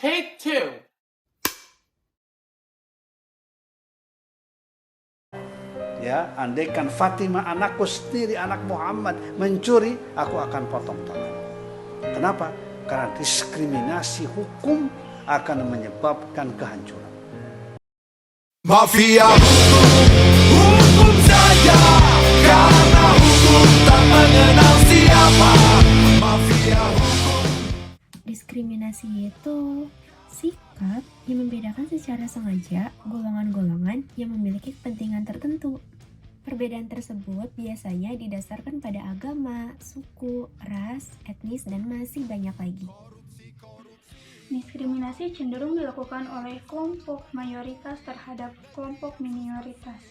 Take two. Ya, andaikan Fatimah anakku sendiri, anak Muhammad mencuri, aku akan potong tangan. Kenapa? Karena diskriminasi hukum akan menyebabkan kehancuran. Mafia hukum saja, karena hukum tak mengenal siapa. Mafia hukum. Diskriminasi itu sikap yang membedakan secara sengaja golongan-golongan yang memiliki kepentingan tertentu. Perbedaan tersebut biasanya didasarkan pada agama, suku, ras, etnis, dan masih banyak lagi. Diskriminasi cenderung dilakukan oleh kelompok mayoritas terhadap kelompok minoritas.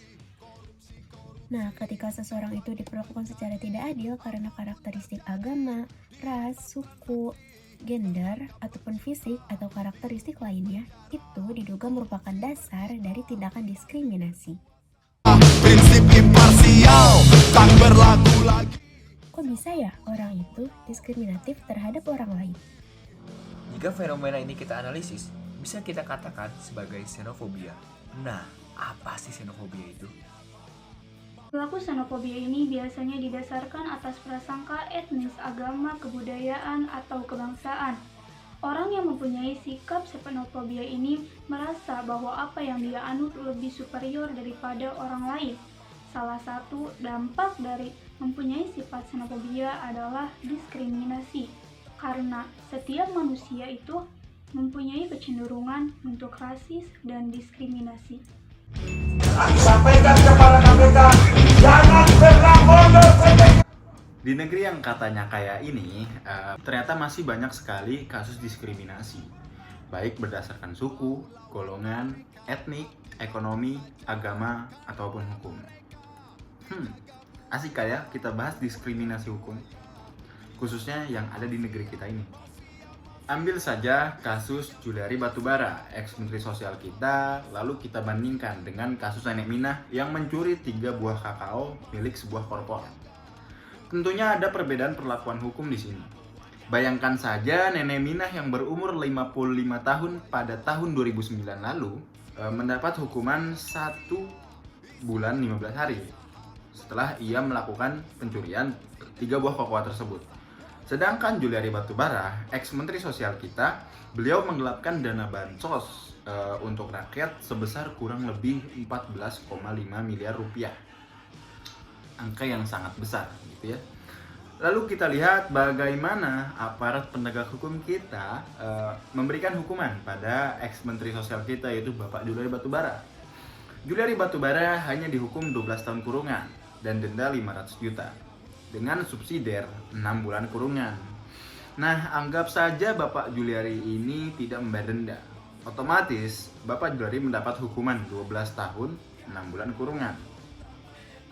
Nah, ketika seseorang itu diperlakukan secara tidak adil karena karakteristik agama, ras, suku, gender, ataupun fisik atau karakteristik lainnya, itu diduga merupakan dasar dari tindakan diskriminasi. Prinsip imparsial tak berlaku lagi. Kok bisa ya orang itu diskriminatif terhadap orang lain? Jika fenomena ini kita analisis, bisa kita katakan sebagai xenofobia. Nah, apa sih xenofobia itu? Pelaku xenofobia ini biasanya didasarkan atas prasangka etnis, agama, kebudayaan, atau kebangsaan. Orang yang mempunyai sikap xenofobia ini merasa bahwa apa yang dia anut lebih superior daripada orang lain. Salah satu dampak dari mempunyai sifat xenofobia adalah diskriminasi, karena setiap manusia itu mempunyai kecenderungan untuk rasis dan diskriminasi. Sampaikan kepada KPK, jangan pernah bodoh. Di negeri yang katanya kaya ini, ternyata masih banyak sekali kasus diskriminasi, baik berdasarkan suku, golongan, etnik, ekonomi, agama, ataupun hukum. Asik ya kita bahas diskriminasi hukum, khususnya yang ada di negeri kita ini. Ambil saja kasus Juliari Batubara, ex-menteri sosial kita, lalu kita bandingkan dengan kasus Nenek Minah yang mencuri 3 buah kakao milik sebuah korporat. Tentunya ada perbedaan perlakuan hukum di sini. Bayangkan saja Nenek Minah yang berumur 55 tahun pada tahun 2009 lalu mendapat hukuman 1 bulan 15 hari setelah ia melakukan pencurian 3 buah kakao tersebut. Sedangkan Juliari Batubara, ex-menteri sosial kita, beliau menggelapkan dana bansos untuk rakyat sebesar kurang lebih 14,5 miliar rupiah. Angka yang sangat besar gitu ya. Lalu kita lihat bagaimana aparat penegak hukum kita memberikan hukuman pada ex-menteri sosial kita, yaitu Bapak Juliari Batubara. Juliari Batubara hanya dihukum 12 tahun kurungan dan denda 500 juta. Dengan subsidiar 6 bulan kurungan. Nah, anggap saja Bapak Juliari ini tidak membayar denda. Otomatis, Bapak Juliari mendapat hukuman 12 tahun 6 bulan kurungan.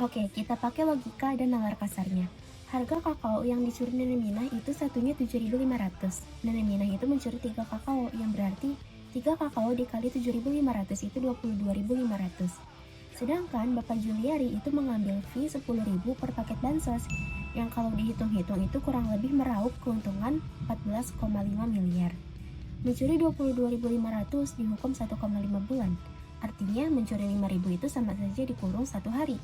Oke, kita pakai logika dan nalar kasarnya. Harga kakao yang dicuri Nenek Minah itu satunya 7.500. Nenek Minah itu mencuri 3 kakao, yang berarti 3 kakao dikali 7.500 itu 22.500. Sedangkan Bapak Juliari itu mengambil fee 10.000 per paket bansos, yang kalau dihitung-hitung itu kurang lebih meraup keuntungan 14,5 miliar. Mencuri 22.500 dihukum 1,5 bulan. Artinya mencuri 5.000 itu sama saja dikurung 1 hari.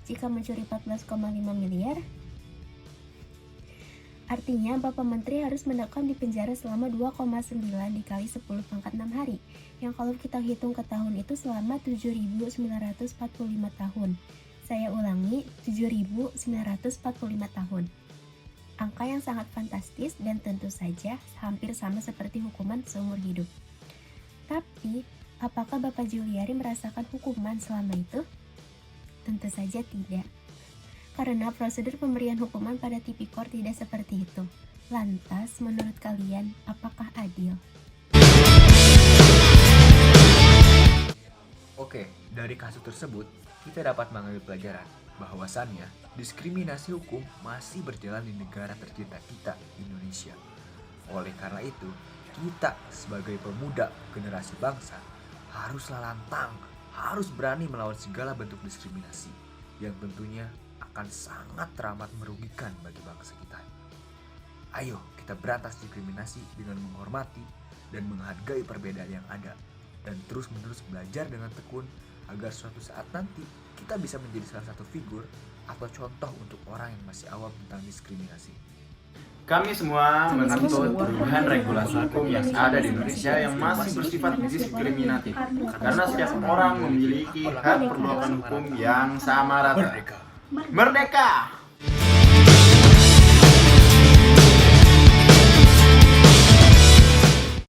Jika mencuri 14,5 miliar, artinya Bapak Menteri harus mendekam di penjara selama 2,9 dikali 10 pangkat 6 hari, yang kalau kita hitung ke tahun itu selama 7.945 tahun. Saya ulangi, 7.945 tahun. Angka yang sangat fantastis dan tentu saja hampir sama seperti hukuman seumur hidup. Tapi, apakah Bapak Juliari merasakan hukuman selama itu? Tentu saja tidak. Karena prosedur pemberian hukuman pada tipikor tidak seperti itu. Lantas, menurut kalian, apakah adil? Oke, dari kasus tersebut, kita dapat mengambil pelajaran bahwasannya diskriminasi hukum masih berjalan di negara tercinta kita, Indonesia. Oleh karena itu, kita sebagai pemuda generasi bangsa haruslah lantang, harus berani melawan segala bentuk diskriminasi yang tentunya akan sangat teramat merugikan bagi bangsa kita. Ayo kita berantas diskriminasi dengan menghormati dan menghargai perbedaan yang ada, dan terus-menerus belajar dengan tekun agar suatu saat nanti kita bisa menjadi salah satu figur atau contoh untuk orang yang masih awam tentang diskriminasi. Kami semua menuntut perubahan regulasi hukum yang ada di Indonesia yang masih bersifat diskriminatif, karena setiap orang memiliki hak perbuatan hukum yang sama rata. Merdeka!